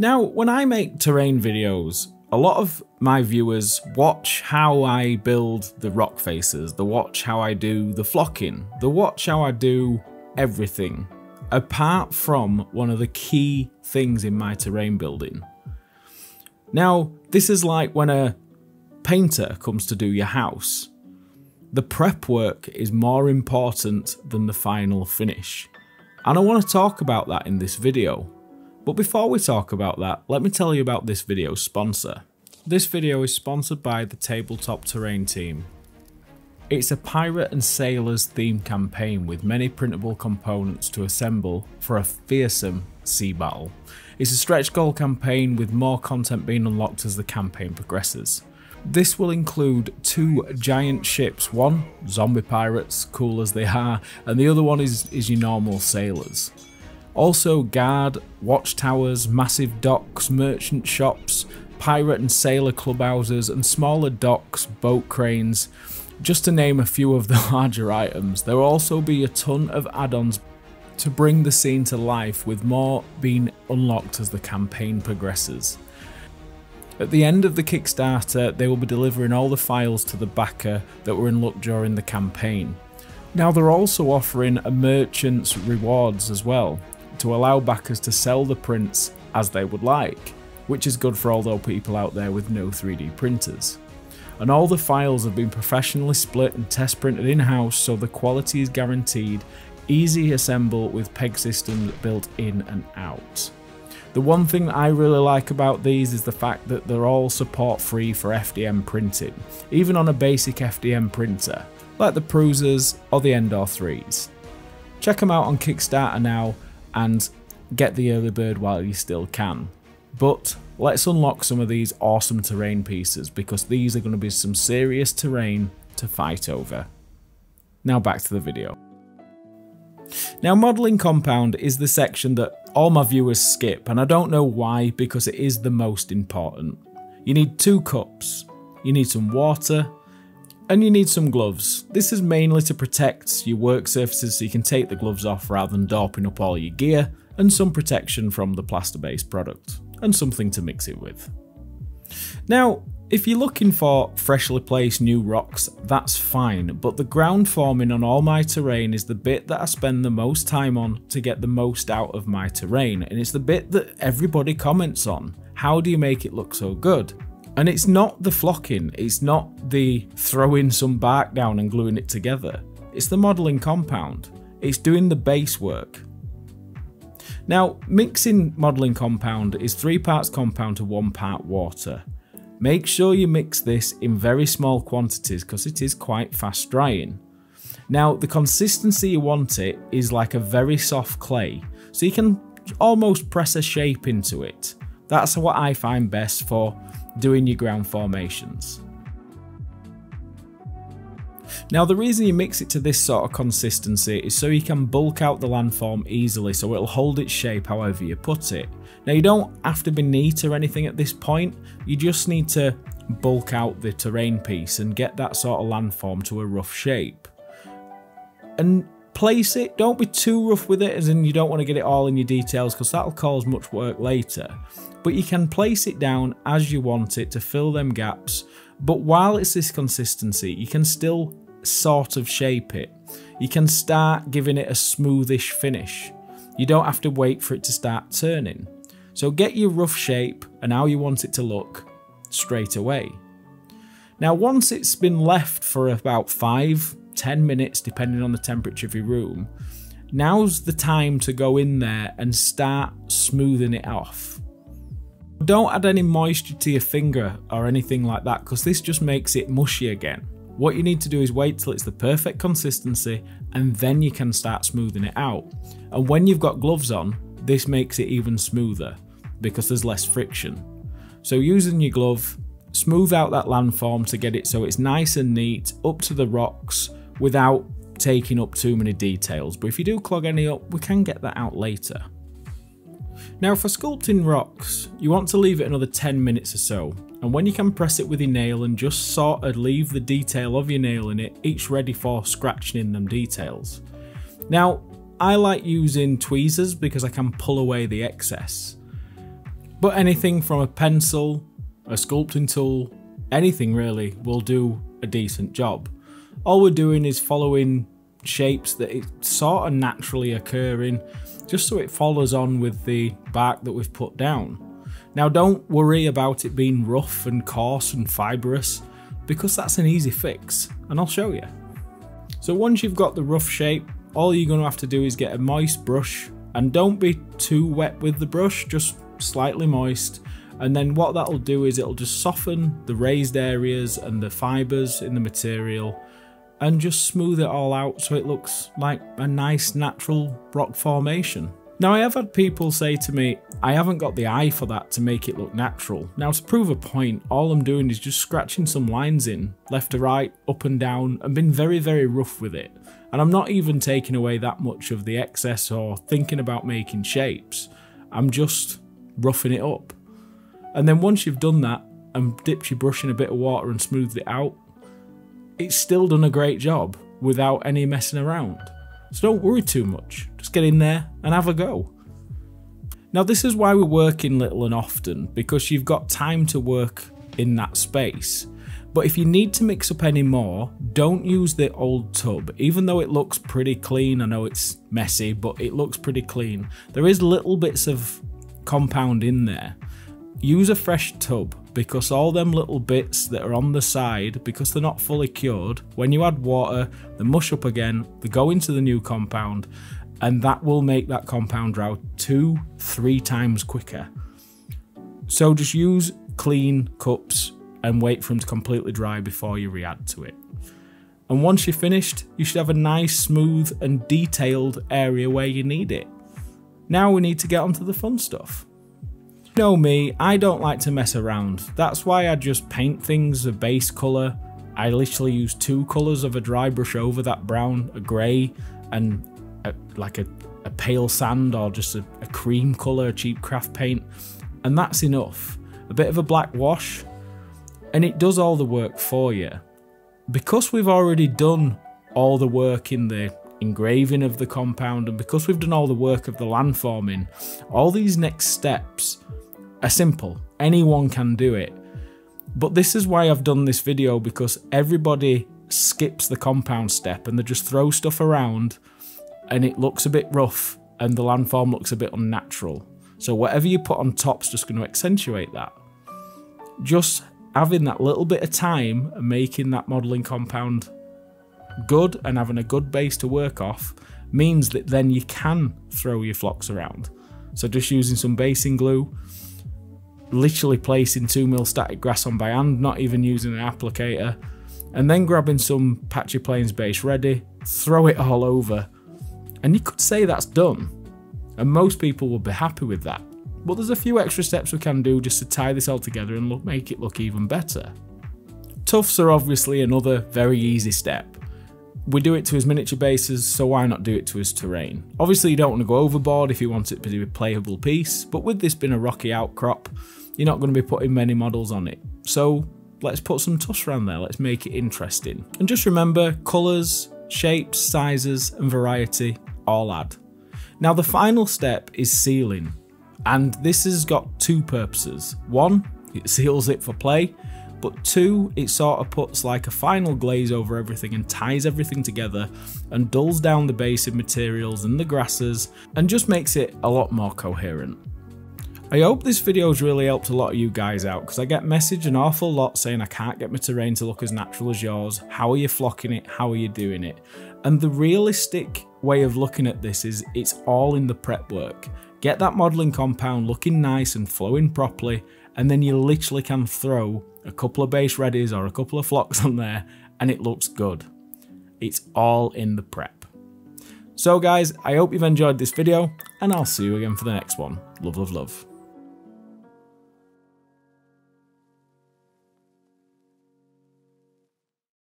Now, when I make terrain videos, a lot of my viewers watch how I build the rock faces, they watch how I do the flocking, they watch how I do everything, apart from one of the key things in my terrain building. Now, this is like when a painter comes to do your house. The prep work is more important than the final finish. And I want to talk about that in this video. But before we talk about that, let me tell you about this video's sponsor. This video is sponsored by the Tabletop Terrain team. It's a pirate and sailors themed campaign with many printable components to assemble for a fearsome sea battle. It's a stretch goal campaign with more content being unlocked as the campaign progresses. This will include 2 giant ships, one zombie pirates, cool as they are, and the other one is your normal sailors. Also guard, watchtowers, massive docks, merchant shops, pirate and sailor clubhouses, and smaller docks, boat cranes, just to name a few of the larger items. There will also be a ton of add-ons to bring the scene to life, with more being unlocked as the campaign progresses. At the end of the Kickstarter, they will be delivering all the files to the backer that were unlocked during the campaign. Now, they're also offering a merchant's rewards as well, to allow backers to sell the prints as they would like, which is good for all those people out there with no 3D printers. And all the files have been professionally split and test printed in-house, so the quality is guaranteed, easy assemble with peg systems built in and out. The one thing that I really like about these is the fact that they're all support free for FDM printing, even on a basic FDM printer, like the Pruisers or the Endor 3s. Check them out on Kickstarter now and get the early bird while you still can. But let's unlock some of these awesome terrain pieces, because these are going to be some serious terrain to fight over. Now back to the video. Now, modelling compound is the section that all my viewers skip, and I don't know why, because it is the most important. You need 2 cups, you need some water, and you need some gloves. This is mainly to protect your work surfaces so you can take the gloves off rather than doping up all your gear, and some protection from the plaster based product, and something to mix it with. Now, if you're looking for freshly placed new rocks, that's fine, but the ground forming on all my terrain is the bit that I spend the most time on to get the most out of my terrain, and it's the bit that everybody comments on. How do you make it look so good? And it's not the flocking, it's not the throwing some bark down and gluing it together. It's the modelling compound. It's doing the base work. Now, mixing modelling compound is 3 parts compound to 1 part water. Make sure you mix this in very small quantities because it is quite fast drying. Now, the consistency you want it is like a very soft clay, so you can almost press a shape into it. That's what I find best for doing your ground formations. Now, the reason you mix it to this sort of consistency is so you can bulk out the landform easily, so it'll hold its shape however you put it. Now, you don't have to be neat or anything at this point, you just need to bulk out the terrain piece and get that sort of landform to a rough shape. And place it, don't be too rough with it, as in you don't want to get it all in your details because that'll cause much work later. But you can place it down as you want it to fill them gaps, but while it's this consistency, you can still sort of shape it. You can start giving it a smoothish finish. You don't have to wait for it to start turning. So get your rough shape and how you want it to look straight away. Now, once it's been left for about 5-10 minutes, depending on the temperature of your room, now's the time to go in there and start smoothing it off. Don't add any moisture to your finger or anything like that, because this just makes it mushy again. What you need to do is wait till it's the perfect consistency and then you can start smoothing it out. And when you've got gloves on, this makes it even smoother because there's less friction. So using your glove, smooth out that landform to get it so it's nice and neat up to the rocks without taking up too many details. But if you do clog any up, we can get that out later. Now, for sculpting rocks, you want to leave it another 10 minutes or so, and when you can press it with your nail and just sort of leave the detail of your nail in it, each ready for scratching in them details. Now, I like using tweezers because I can pull away the excess. But anything from a pencil, a sculpting tool, anything really will do a decent job. All we're doing is following shapes that it sort of naturally occur in, just so it follows on with the bark that we've put down. Now don't worry about it being rough and coarse and fibrous, because that's an easy fix, and I'll show you. So once you've got the rough shape, all you're going to have to do is get a moist brush, and don't be too wet with the brush, just slightly moist. And then what that'll do is it'll just soften the raised areas and the fibres in the material and just smooth it all out so it looks like a nice natural rock formation. Now I have had people say to me, I haven't got the eye for that to make it look natural. Now to prove a point, all I'm doing is just scratching some lines in, left to right, up and down, and being very, very rough with it. And I'm not even taking away that much of the excess or thinking about making shapes. I'm just roughing it up. And then once you've done that and dipped your brush in a bit of water and smoothed it out, it's still done a great job without any messing around. So don't worry too much, just get in there and have a go. Now this is why we're working little and often, because you've got time to work in that space. But if you need to mix up any more, don't use the old tub. Even though it looks pretty clean, I know it's messy, but it looks pretty clean. There is little bits of compound in there. Use a fresh tub, because all them little bits that are on the side, because they're not fully cured, when you add water, they mush up again, they go into the new compound, and that will make that compound dry 2-3 times quicker. So just use clean cups and wait for them to completely dry before you re-add to it. And once you're finished, you should have a nice, smooth and detailed area where you need it. Now we need to get onto the fun stuff. You know me, I don't like to mess around. That's why I just paint things a base colour. I literally use 2 colours of a dry brush over that brown, a grey, and like a pale sand, or just a cream colour, a cheap craft paint. And that's enough. A bit of a black wash, and it does all the work for you. Because we've already done all the work in the engraving of the compound, and because we've done all the work of the landforming, all these next steps are simple. Anyone can do it. But this is why I've done this video, because everybody skips the compound step and they just throw stuff around and it looks a bit rough and the landform looks a bit unnatural. So whatever you put on top's just going to accentuate that. Just having that little bit of time and making that modelling compound good and having a good base to work off means that then you can throw your flocks around. So just using some basing glue, literally placing 2mm static grass on by hand, not even using an applicator, and then grabbing some Patchy Plains base ready, throw it all over, and you could say that's done. And most people will be happy with that. But there's a few extra steps we can do just to tie this all together and make it look even better. Tufts are obviously another very easy step. We do it to his miniature bases, so why not do it to his terrain? Obviously you don't want to go overboard if you want it to be a playable piece, but with this being a rocky outcrop, you're not going to be putting many models on it. So let's put some tufts around there, let's make it interesting. And just remember, colours, shapes, sizes and variety all add. Now the final step is sealing, and this has got 2 purposes. 1, it seals it for play, but 2, it sort of puts like a final glaze over everything and ties everything together and dulls down the basic materials and the grasses and just makes it a lot more coherent. I hope this video has really helped a lot of you guys out, because I get messaged an awful lot saying I can't get my terrain to look as natural as yours, how are you flocking it, how are you doing it? And the realistic way of looking at this is it's all in the prep work. Get that modelling compound looking nice and flowing properly, and then you literally can throw a couple of base readies or a couple of flocks on there and it looks good. It's all in the prep. So guys, I hope you've enjoyed this video and I'll see you again for the next one. Love, love, love.